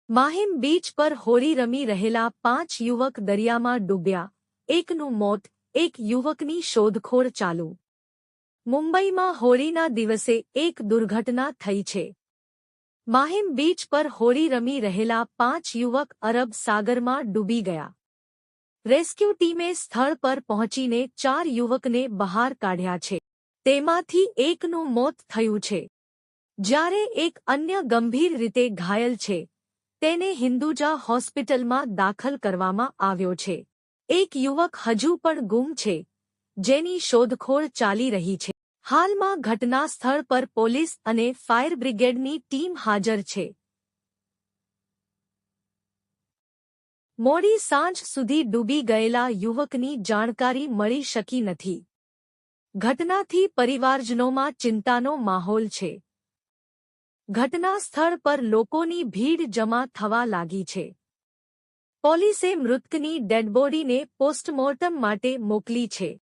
Mahim beach પર હોળી રમી રહેલા 5 યુવક દરિયામાં ડૂબ્યા, એકનું મોત, એક યુવકની શોધખોળ ચાલુ. મુંબઈમાં હોળીના દિવસે એક દુર્ઘટના થઈ છે. માહિમ બીચ પર હોળી રમી રહેલા 5 યુવક અરબ સાગરમાં ડૂબી ગયા. રેસ્ક્યુ ટીમે સ્થળ પર પહોંચીને 4 યુવકને બહાર કાઢ્યા છે. તેમાંથી એકનું મોત થયું છે, જ્યારે એક અન્ય ગંભીર રીતે ઘાયલ છે. તેને હિન્દુજા હોસ્પિટલમાં દાખલ કરવામાં આવ્યો છે. એક યુવક હજુ પણ ગુમ છે, જેની શોધખોળ ચાલી રહી છે. હાલમાં ઘટના સ્થળ પર પોલીસ અને ફાયર બ્રિગેડની ટીમ હાજર છે. મોડી સાંજ સુધી ડૂબી ગયેલા યુવકની જાણકારી મળી શકી નથી. ઘટનાથી પરિવારજનોમાં ચિંતાનો માહોલ છે. ઘટના સ્થળ પર લોકોની ભીડ જમા થવા લાગી છે. પોલીસે મૃતકની ડેડબોડીને પોસ્ટમોર્ટમ માટે મોકલી છે.